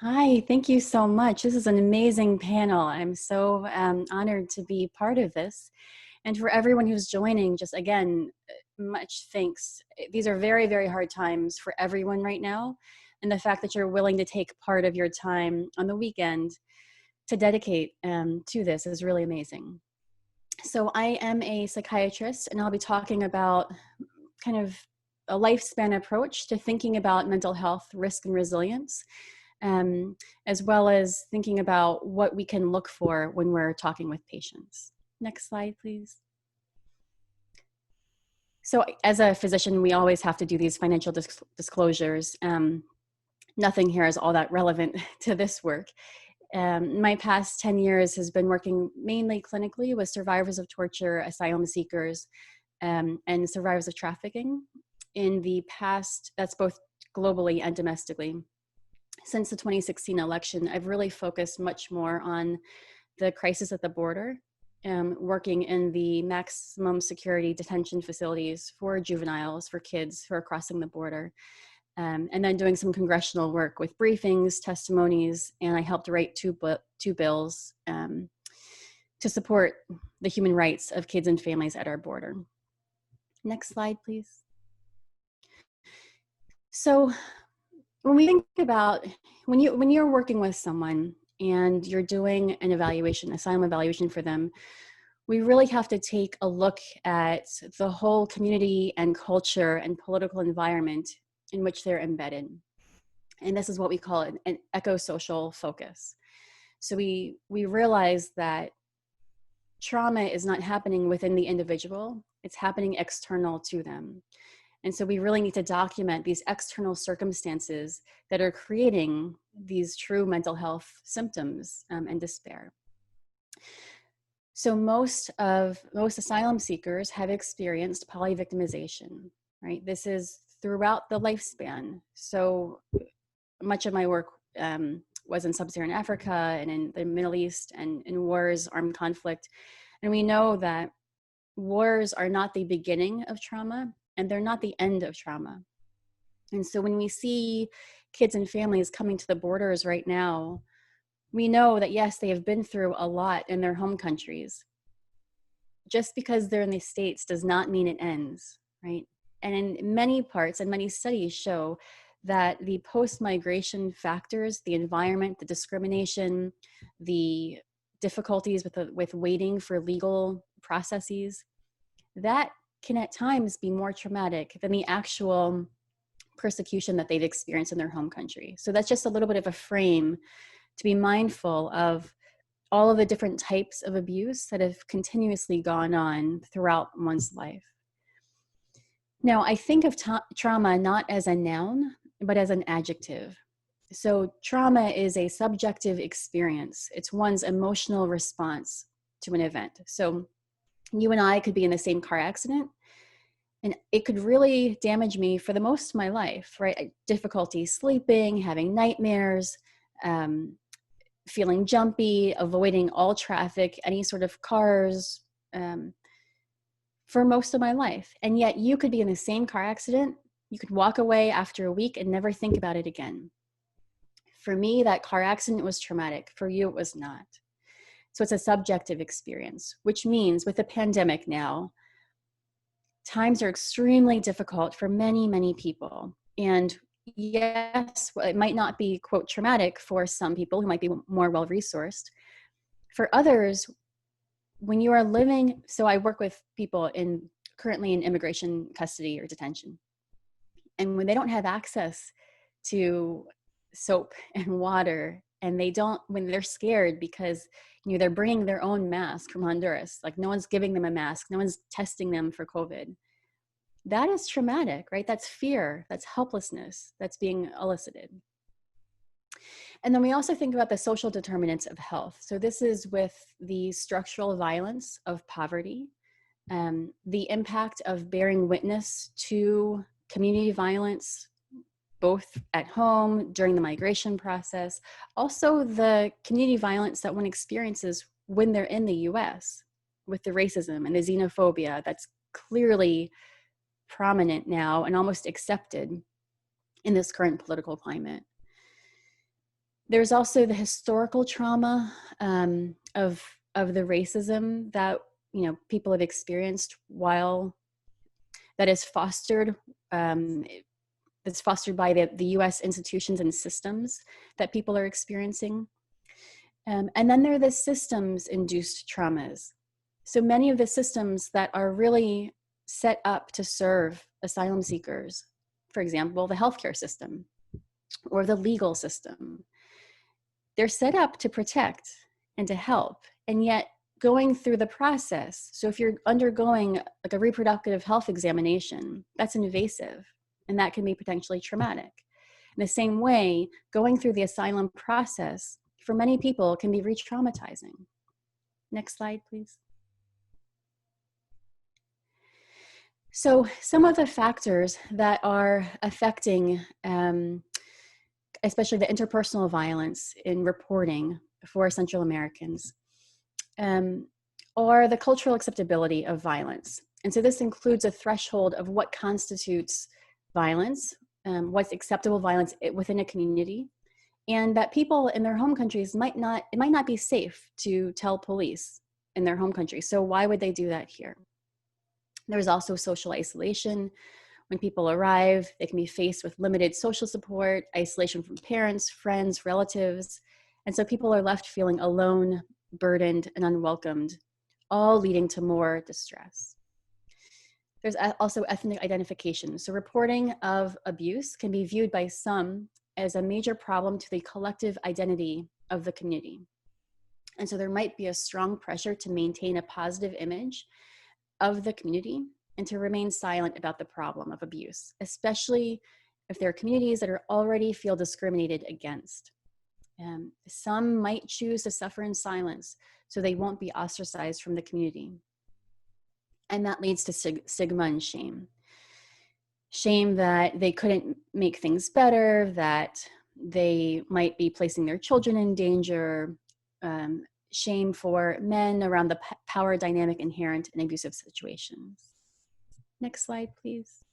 Hi, thank you so much. This is an amazing panel. I'm so honored to be part of this. And for everyone who's joining, just again, much thanks. These are very, very hard times for everyone right now. And the fact that you're willing to take part of your time on the weekend to dedicate to this is really amazing. So I am a psychiatrist, and I'll be talking about kind of a lifespan approach to thinking about mental health risk and resilience, as well as thinking about what we can look for when we're talking with patients. Next slide, please. So as a physician, we always have to do these financial disclosures. Nothing here is all that relevant to this work. My past 10 years has been working mainly clinically with survivors of torture, asylum seekers, and survivors of trafficking in the past, that's both globally and domestically. Since the 2016 election, I've really focused much more on the crisis at the border, working in the maximum security detention facilities for juveniles, for kids who are crossing the border, and then doing some congressional work with briefings, testimonies, and I helped write two bills to support the human rights of kids and families at our border. Next slide, please. So when we think about when you're working with someone and you're doing an evaluation, asylum evaluation for them, we really have to take a look at the whole community and culture and political environment in which they're embedded. And this is what we call an eco-social focus. So we realize that trauma is not happening within the individual, it's happening external to them. And so we really need to document these external circumstances that are creating these true mental health symptoms and despair. So most asylum seekers have experienced polyvictimization, right? This is throughout the lifespan. So much of my work was in sub-Saharan Africa and in the Middle East and in wars, armed conflict. And we know that wars are not the beginning of trauma, and they're not the end of trauma. And so when we see kids and families coming to the borders right now, we know that yes, they have been through a lot in their home countries. Just because they're in the States does not mean it ends, right? And in many parts, and many studies show that the post-migration factors, the environment, the discrimination, the difficulties with waiting for legal processes, that can at times be more traumatic than the actual persecution that they've experienced in their home country. So that's just a little bit of a frame to be mindful of all of the different types of abuse that have continuously gone on throughout one's life. Now, I think of trauma not as a noun, but as an adjective. So trauma is a subjective experience. It's one's emotional response to an event. So you and I could be in the same car accident, and it could really damage me for the most of my life, right? Difficulty sleeping, having nightmares, feeling jumpy, avoiding all traffic, any sort of cars, for most of my life. And yet you could be in the same car accident, you could walk away after a week and never think about it again. For me, that car accident was traumatic. For you, it was not. So it's a subjective experience, which means with the pandemic now, times are extremely difficult for many, many people. And yes, it might not be, quote, traumatic for some people who might be more well-resourced. For others, when you are living, so I work with people currently in immigration custody or detention. And when they don't have access to soap and water, and when they're scared because they're bringing their own mask from Honduras, like no one's giving them a mask, no one's testing them for COVID. That is traumatic, right? That's fear, that's helplessness, that's being elicited. And then we also think about the social determinants of health. So this is with the structural violence of poverty, the impact of bearing witness to community violence, both at home, during the migration process, also the community violence that one experiences when they're in the US with the racism and the xenophobia that's clearly prominent now and almost accepted in this current political climate. There's also the historical trauma of the racism that people have experienced while that is fostered that's fostered by the U.S. institutions and systems that people are experiencing. And then there are the systems-induced traumas. So many of the systems that are really set up to serve asylum seekers, for example, the healthcare system or the legal system, they're set up to protect and to help. And yet going through the process, so if you're undergoing like a reproductive health examination, that's invasive and that can be potentially traumatic. In the same way, going through the asylum process for many people can be re-traumatizing. Next slide, please. So some of the factors that are affecting, especially the interpersonal violence in reporting for Central Americans, are the cultural acceptability of violence. And so this includes a threshold of what constitutes violence, what's acceptable violence within a community, and that people in their home countries it might not be safe to tell police in their home country. So why would they do that here? There's also social isolation. When people arrive, they can be faced with limited social support, isolation from parents, friends, relatives. And so people are left feeling alone, burdened, and unwelcomed, all leading to more distress. There's also ethnic identification. So reporting of abuse can be viewed by some as a major problem to the collective identity of the community. And so there might be a strong pressure to maintain a positive image of the community and to remain silent about the problem of abuse, especially if there are communities that already feel discriminated against. Some might choose to suffer in silence so they won't be ostracized from the community. And that leads to stigma and shame. Shame that they couldn't make things better, that they might be placing their children in danger, shame for men around the power dynamic inherent in abusive situations. Next slide, please.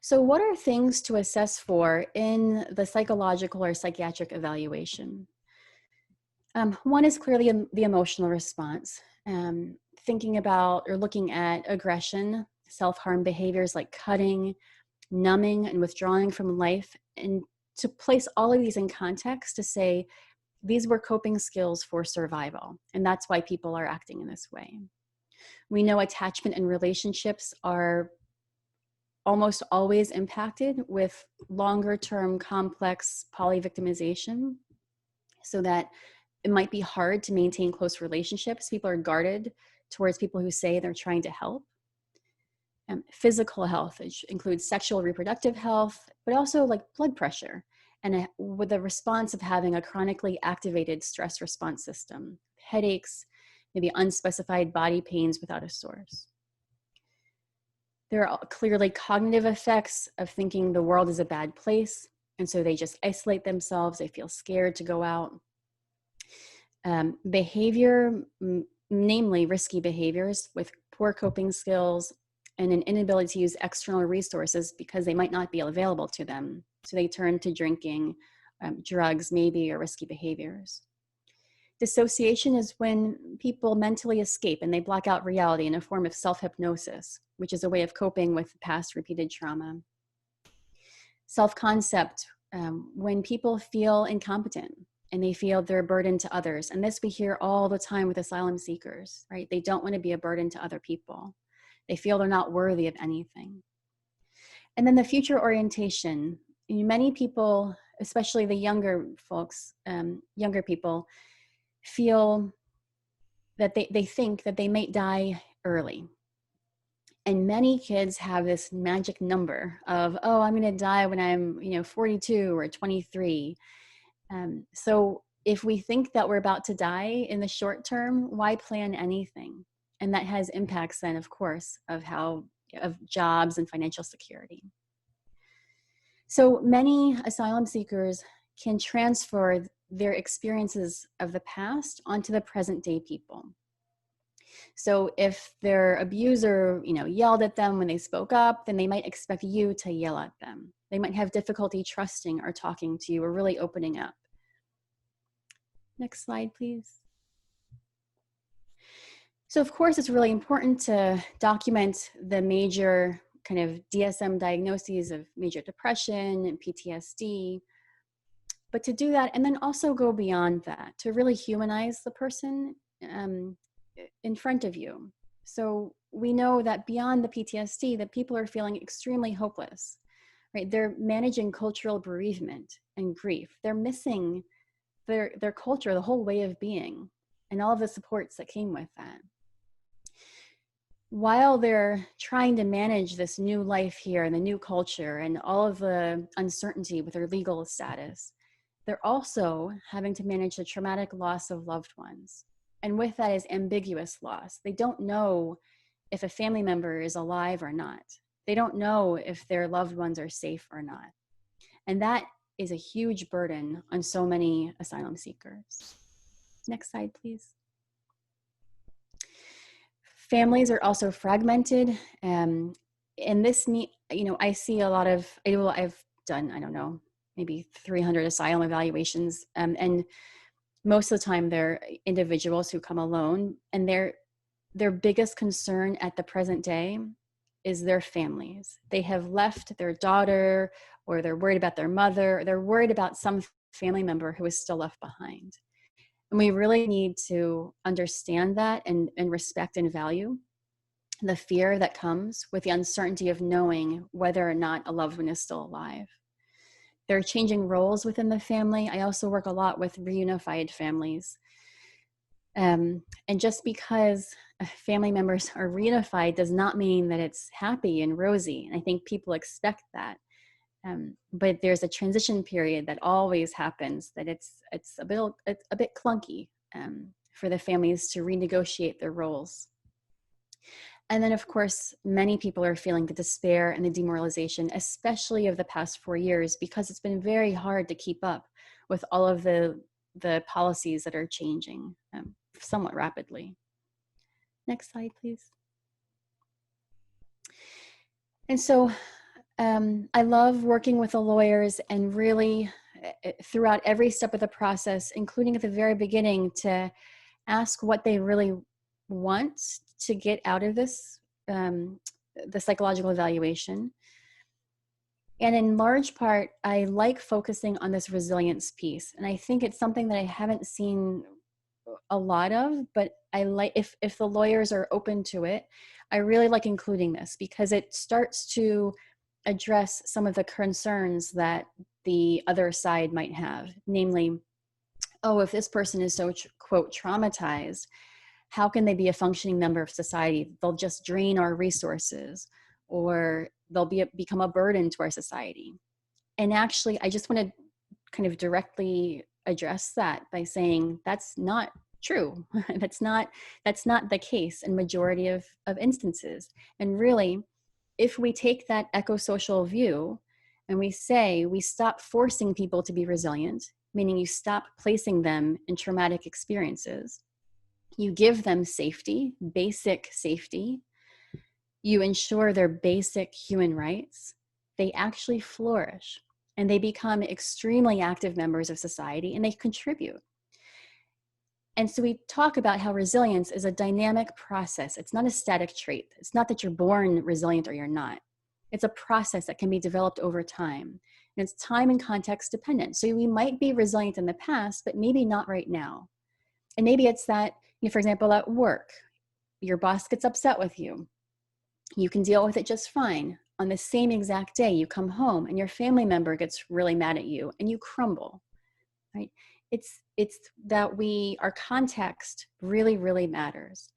So what are things to assess for in the psychological or psychiatric evaluation? One is clearly the emotional response. Thinking about or looking at aggression, self-harm behaviors like cutting, numbing, and withdrawing from life, and to place all of these in context to say, these were coping skills for survival, and that's why people are acting in this way. We know attachment and relationships are almost always impacted with longer-term complex polyvictimization, so that it might be hard to maintain close relationships. People are guarded towards people who say they're trying to help. Physical health, which includes sexual reproductive health, but also like blood pressure, and with the response of having a chronically activated stress response system, headaches, maybe unspecified body pains without a source. There are clearly cognitive effects of thinking the world is a bad place, and so they just isolate themselves, they feel scared to go out. Behavior, namely risky behaviors with poor coping skills and an inability to use external resources because they might not be available to them. So they turn to drinking, drugs maybe, or risky behaviors. Dissociation is when people mentally escape and they block out reality in a form of self-hypnosis, which is a way of coping with past repeated trauma. Self-concept, when people feel incompetent and they feel they're a burden to others. And this we hear all the time with asylum seekers, right? They don't want to be a burden to other people. They feel they're not worthy of anything. And then the future orientation. Many people, especially the younger folks, younger people, feel that they think that they might die early. And many kids have this magic number of, oh, I'm going to die when I'm 42 or 23. So if we think that we're about to die in the short term, why plan anything? And that has impacts then, of course, of jobs and financial security. So many asylum seekers can transfer their experiences of the past onto the present day people. So if their abuser, yelled at them when they spoke up, then they might expect you to yell at them. They might have difficulty trusting or talking to you or really opening up. Next slide, please. So of course, it's really important to document the major kind of DSM diagnoses of major depression and PTSD, but to do that and then also go beyond that, to really humanize the person in front of you. So we know that beyond the PTSD, that people are feeling extremely hopeless, right? They're managing cultural bereavement and grief. They're missing their culture, the whole way of being, and all of the supports that came with that. While they're trying to manage this new life here and the new culture and all of the uncertainty with their legal status, they're also having to manage the traumatic loss of loved ones. And with that is ambiguous loss. They don't know if a family member is alive or not. They don't know if their loved ones are safe or not. And that is a huge burden on so many asylum seekers. Next slide, please. Families are also fragmented. And this, I see a lot of, I've done, I don't know, maybe 300 asylum evaluations. And most of the time they're individuals who come alone, and their biggest concern at the present day is their families. They have left their daughter, or they're worried about their mother, or they're worried about some family member who is still left behind. And we really need to understand that and respect and value the fear that comes with the uncertainty of knowing whether or not a loved one is still alive. There are changing roles within the family. I also work a lot with reunified families. And just because family members are reunified does not mean that it's happy and rosy. And I think people expect that. But there's a transition period that always happens, that it's a bit clunky for the families to renegotiate their roles. And then, of course, many people are feeling the despair and the demoralization, especially of the past 4 years, because it's been very hard to keep up with all of the policies that are changing somewhat rapidly. Next slide, please. And so I love working with the lawyers and really throughout every step of the process, including at the very beginning, to ask what they really want to get out of this, the psychological evaluation. And in large part, I like focusing on this resilience piece. And I think it's something that I haven't seen a lot of, but I like, if the lawyers are open to it, I really like including this because it starts to address some of the concerns that the other side might have. Namely, oh, if this person is so, quote, traumatized, how can they be a functioning member of society? They'll just drain our resources, or they'll become a burden to our society. And actually, I just want to kind of directly address that by saying that's not true. that's not the case in majority of instances. And really, if we take that eco-social view and we say we stop forcing people to be resilient, meaning you stop placing them in traumatic experiences, you give them safety, basic safety, you ensure their basic human rights, they actually flourish and they become extremely active members of society and they contribute. And so we talk about how resilience is a dynamic process. It's not a static trait. It's not that you're born resilient or you're not. It's a process that can be developed over time. And it's time and context dependent. So we might be resilient in the past, but maybe not right now. And maybe it's that, for example, at work, your boss gets upset with you. You can deal with it just fine. On the same exact day, you come home and your family member gets really mad at you and you crumble, right? It's that our context really, really matters.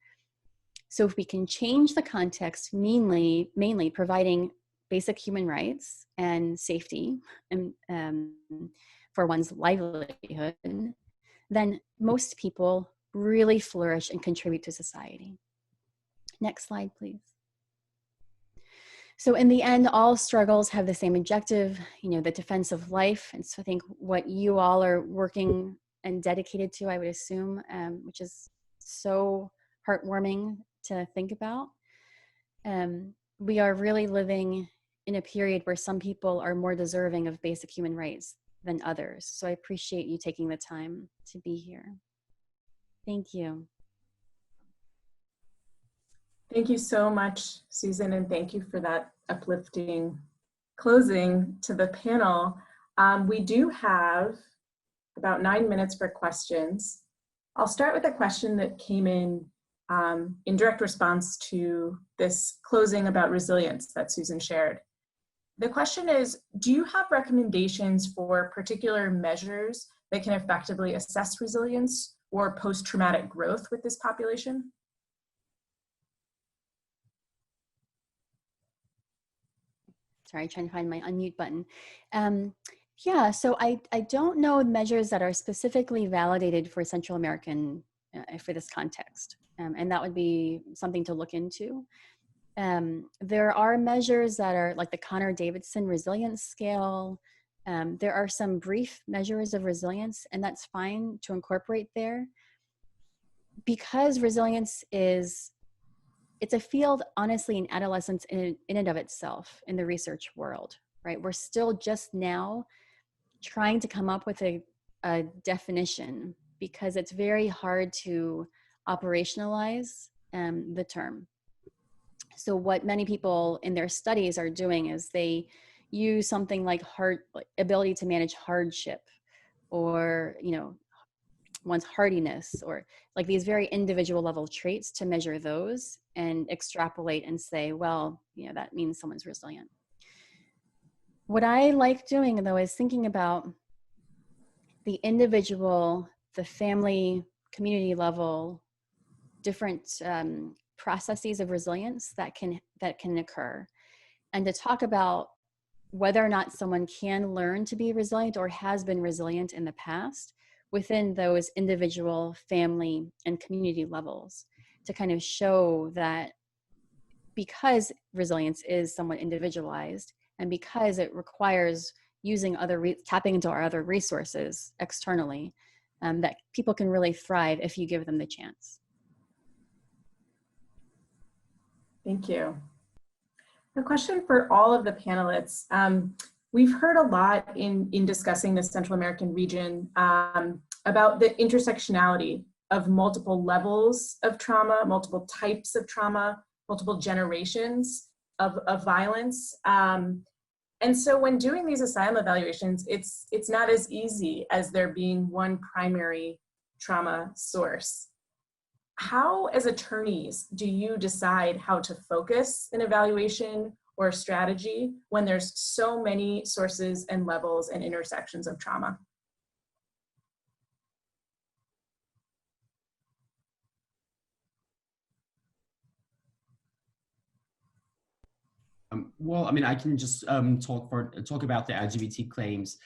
So if we can change the context, mainly providing basic human rights and safety and for one's livelihood, then most people really flourish and contribute to society. Next slide, please. So in the end, all struggles have the same objective, the defense of life. And so I think what you all are working and dedicated to, I would assume, which is so heartwarming to think about. We are really living in a period where some people are more deserving of basic human rights than others. So I appreciate you taking the time to be here. Thank you. Thank you so much, Susan, and thank you for that uplifting closing to the panel. We do have about 9 minutes for questions. I'll start with a question that came in direct response to this closing about resilience that Susan shared. The question is, do you have recommendations for particular measures that can effectively assess resilience or post-traumatic growth with this population? Sorry, trying to find my unmute button. Yeah, so I don't know measures that are specifically validated for Central American, for this context. And that would be something to look into. There are measures that are like the Connor-Davidson Resilience Scale. There are some brief measures of resilience, and that's fine to incorporate there. Because resilience it's a field, honestly, in adolescence in and of itself in the research world, right? We're still just now trying to come up with a definition because it's very hard to operationalize the term. So what many people in their studies are doing is they use something like ability to manage hardship, or, you know, one's hardiness, or like these very individual level traits to measure those and extrapolate and say, well, you know, that means someone's resilient. What I like doing, though, is thinking about the individual, the family, community level, different processes of resilience that can occur, and to talk about whether or not someone can learn to be resilient or has been resilient in the past within those individual, family, and community levels, to kind of show that because resilience is somewhat individualized, and because it requires using tapping into our other resources externally, that people can really thrive if you give them the chance. Thank you. A question for all of the panelists. We've heard a lot in discussing the Central American region about the intersectionality of multiple levels of trauma, multiple types of trauma, multiple generations of violence. And so when doing these asylum evaluations, it's not as easy as there being one primary trauma source. How, as attorneys, do you decide how to focus an evaluation or strategy when there's so many sources and levels and intersections of trauma? Well, I mean, I can just talk about the LGBT claims.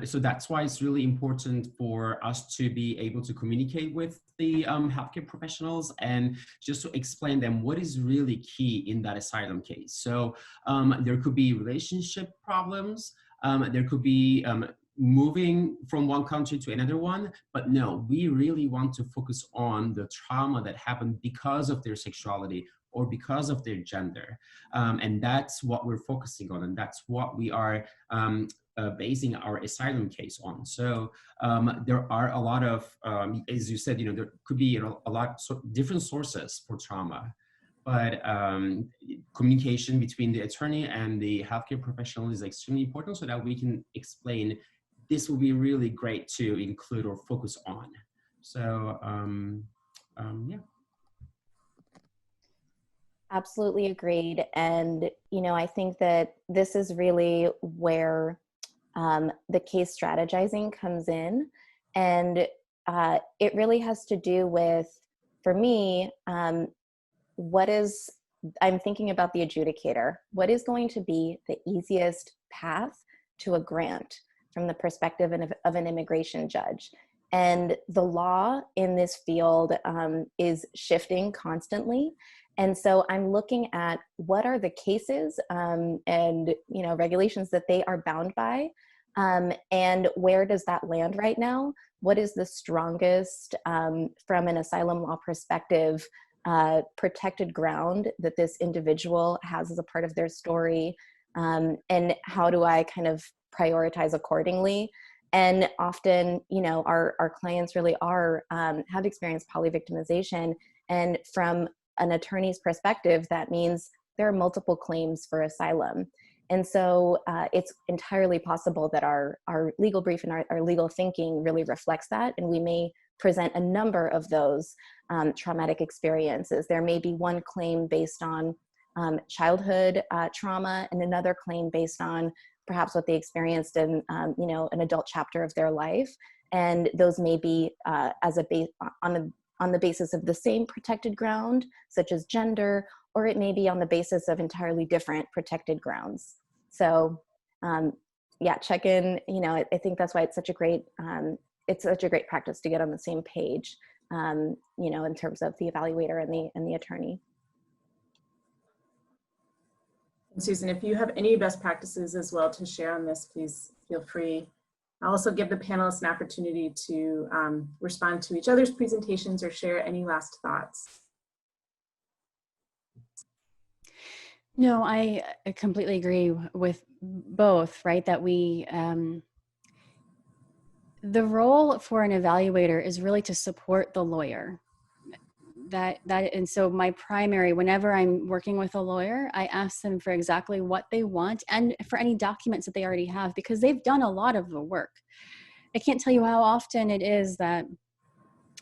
So that's why it's really important for us to be able to communicate with the healthcare professionals and just to explain them what is really key in that asylum case. So there could be relationship problems, there could be moving from one country to another one, but no, we really want to focus on the trauma that happened because of their sexuality or because of their gender. And that's what we're focusing on, and that's what we are basing our asylum case on. So there are a lot of, as you said, you know, there could be a lot of different sources for trauma, but communication between the attorney and the healthcare professional is extremely important so that we can explain this will be really great to include or focus on. So yeah. Absolutely agreed. And, you know, I think that this is really where the case strategizing comes in. And it really has to do with, for me, I'm thinking about the adjudicator. What is going to be the easiest path to a grant from the perspective of an immigration judge? And the law in this field is shifting constantly. And so I'm looking at what are the cases and, you know, regulations that they are bound by, and where does that land right now? What is the strongest, from an asylum law perspective, protected ground that this individual has as a part of their story? And how do I kind of prioritize accordingly? And often, you know, our clients really are, have experienced polyvictimization. And from an attorney's perspective, that means there are multiple claims for asylum. And so it's entirely possible that our legal brief and our legal thinking really reflects that. And we may present a number of those traumatic experiences. There may be one claim based on childhood trauma, and another claim based on perhaps what they experienced in, you know, an adult chapter of their life. And those may be as a on the basis of the same protected ground, such as gender, or it may be on the basis of entirely different protected grounds. So yeah, check in, you know, I think that's why it's such a great practice to get on the same page, you know, in terms of the evaluator and the attorney. And Susan, if you have any best practices as well to share on this, please feel free. I'll also give the panelists an opportunity to respond to each other's presentations or share any last thoughts. No, I completely agree with both, right? That we, the role for an evaluator is really to support the lawyer. And so my primary, whenever I'm working with a lawyer, I ask them for exactly what they want and for any documents that they already have, because they've done a lot of the work. I can't tell you how often it is that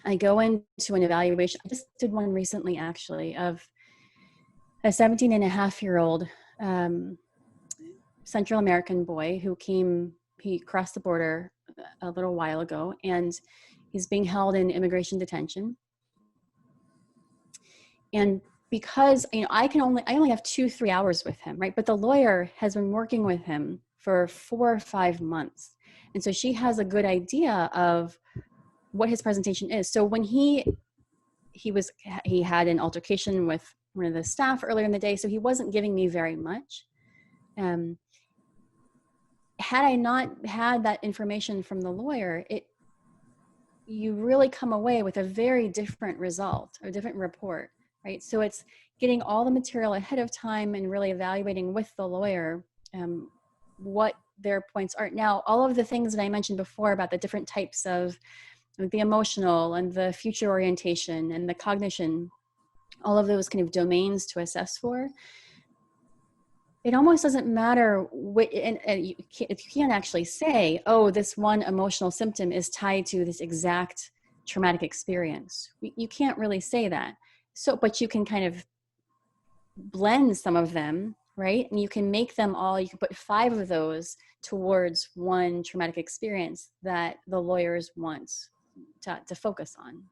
I go into an evaluation. I just did one recently, actually, of a 17-and-a-half-year-old Central American boy who he crossed the border a little while ago, and he's being held in immigration detention. And because, you know, I only have 2-3 hours with him, right? But the lawyer has been working with him for 4 or 5 months. And so she has a good idea of what his presentation is. So when he had an altercation with one of the staff earlier in the day, so he wasn't giving me very much. Had I not had that information from the lawyer, you really come away with a very different result, or a different report, right? So it's getting all the material ahead of time and really evaluating with the lawyer what their points are. Now, all of the things that I mentioned before about the different types of the emotional and the future orientation and the cognition, all of those kind of domains to assess for, it almost doesn't matter and you can't actually say, oh, this one emotional symptom is tied to this exact traumatic experience. You can't really say that. So, but you can kind of blend some of them, right? And you can make them all, you can put 5 of those towards one traumatic experience that the lawyers want to focus on.